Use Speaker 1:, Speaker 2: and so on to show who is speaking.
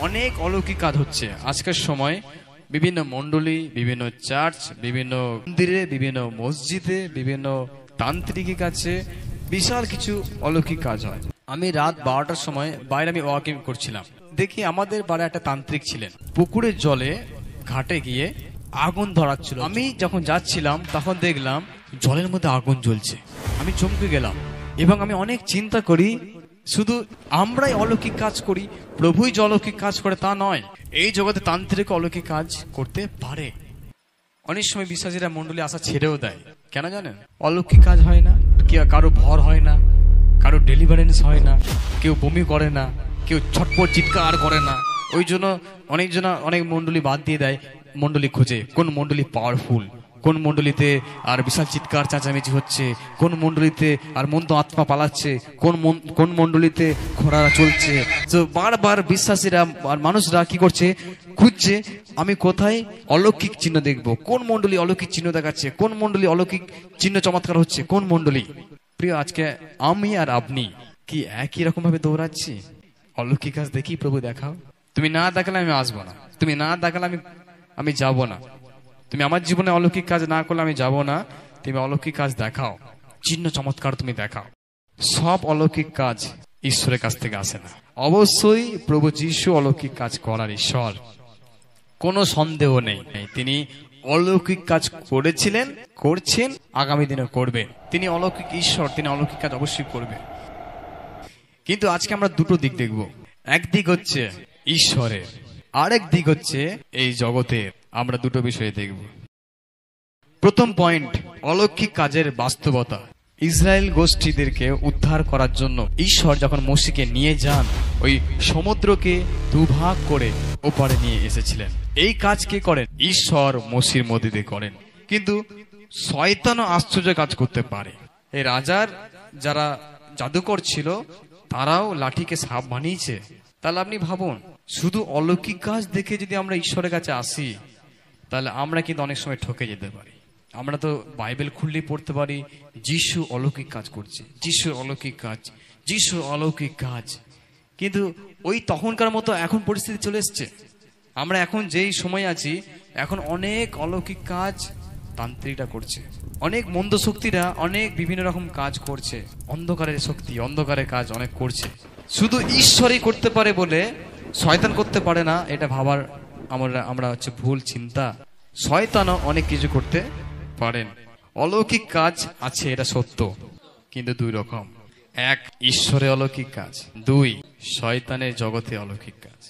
Speaker 1: অনেক অলৌকিক কাজ হচ্ছে আজকের সময়। বিভিন্ন মণ্ডলী, বিভিন্ন চার্চ, বিভিন্ন মন্দিরে, বিভিন্ন মসজিদে, বিভিন্ন তান্ত্রিকের কাছে বিশাল কিছু অলৌকিক কাজ হয়। আমি রাত 12টার সময় বাইরে আমি ওয়াকিং করছিলাম, দেখি আমাদের বাড়ি একটা তান্ত্রিক ছিলেন পুকুরের জলে ঘাটে গিয়ে আগুন ধরাচ্ছিল। আমি যখন যাচ্ছিলাম তখন দেখলাম জলের মধ্যে আগুন জ্বলছে। আমি চমকে গেলাম এবং আমি অনেক চিন্তা করি, শুধু আমরাই অলৌকিক কাজ করি, প্রভুই যে অলৌকিক কাজ করে তা নয়, এই জগতে তান্ত্রিক অলৌকিক কাজ করতে পারে। অনেক সময় বিশ্বাসীরা মন্ডলী আসা ছেড়েও দেয়, কেন জানেন? অলৌকিক কাজ হয় না, কারো ভর হয় না, কারো ডেলিভারেন্স হয় না, কেউ বমি করে না, কেউ ছটপট চিৎকার করে না। ওই জন্য অনেক মন্ডলী বাদ দিয়ে দেয়, মন্ডলী খোঁজে কোন মন্ডলী পাওয়ারফুল, কোন মন্ডলীতে আর বিশাল চিৎকার চেঁচামেচি হচ্ছে, কোন মন্ডলীতে আর মন্দ আত্মা পালাচ্ছে, কোন মন্ডলীতে ঘোড়ারা চলছে। তো বারবার বিশ্বাসীরা আর মানুষরা কি করছে, খুঁজছে আমি কোথায় অলৌকিক চিহ্ন দেখবো, কোন মন্ডলী অলৌকিক চিহ্ন দেখাচ্ছে, কোন মন্ডলী অলৌকিক চিহ্ন চমৎকার হচ্ছে, কোন মন্ডলী। প্রিয়, আজকে আমি আর আপনি কি একই রকম ভাবে দৌড়াচ্ছি? অলৌকিক কাজ দেখি, প্রভু দেখাও। তুমি না দেখালে আমি আসবো না, তুমি না দেখালে আমি যাব না, তুমি আমার জীবনে অলৌকিক কাজ না করলে আমি যাব না, তুমি অলৌকিক কাজ দেখাও, চিহ্ন চমৎকার তুমি দেখাও। সব অলৌকিক কাজ ঈশ্বরের কাছ থেকে আসে না। অবশ্যই প্রভু যীশু অলৌকিক কাজ করার ঈশ্বর, কোনো সন্দেহ নেই। তিনি অলৌকিক কাজ করেছিলেন, করছেন, আগামী দিনে করবেন। তিনি অলৌকিক ঈশ্বর, তিনি অলৌকিক কাজ অবশ্যই করবেন। কিন্তু আজকে আমরা দুটো দিক দেখব। একদিক হচ্ছে ঈশ্বরের, আরেক দিক হচ্ছে এই জগতের। আমরা দুটো বিষয়ে দেখব। প্রথম পয়েন্ট, অলৌকিক কাজের বাস্তবতা। ইসরায়েল গোষ্ঠীদেরকে উদ্ধার করার জন্য ঈশ্বর যখন মোশিকে নিয়ে যান, ওই সমুদ্রকে দুভাগ করে ওপারে নিয়ে এসেছিলেন। এই কাজ কে করেন? ঈশ্বর মোশির মধ্যে দিয়ে করেন। কিন্তু শয়তানও আশ্চর্য কাজ করতে পারে। এই রাজার যারা জাদুকর ছিল তারাও লাঠিকে সাপ বানিয়েছে। তাহলে আপনি ভাবুন, শুধু অলৌকিক কাজ দেখে যদি আমরা ঈশ্বরের কাছে আসি, তাহলে আমরা কিন্তু অনেক সময় ঠকে যেতে পারি। আমরা তো বাইবেল খুললেই পড়তে পারি যিশু অলৌকিক কাজ করছে, যিশু অলৌকিক কাজ, যিশু অলৌকিক কাজ। কিন্তু ওই তখনকার মতো এখন পরিস্থিতি চলে এসছে। আমরা এখন যেই সময় আছি, এখন অনেক অলৌকিক কাজ তান্ত্রিকরা করছে, অনেক মন্দ শক্তিরা অনেক বিভিন্ন রকম কাজ করছে, অন্ধকারের শক্তি অন্ধকারের কাজ অনেক করছে। শুধু ঈশ্বরই করতে পারে বলে শয়তান করতে পারে না, এটা ভাবার আমরা হচ্ছে ভুল চিন্তা। শয়তানও অনেক কিছু করতে পারেন। অলৌকিক কাজ আছে, এটা সত্য, কিন্তু দুই রকম। এক, ঈশ্বরে অলৌকিক কাজ, দুই, শয়তানের জগতে অলৌকিক কাজ।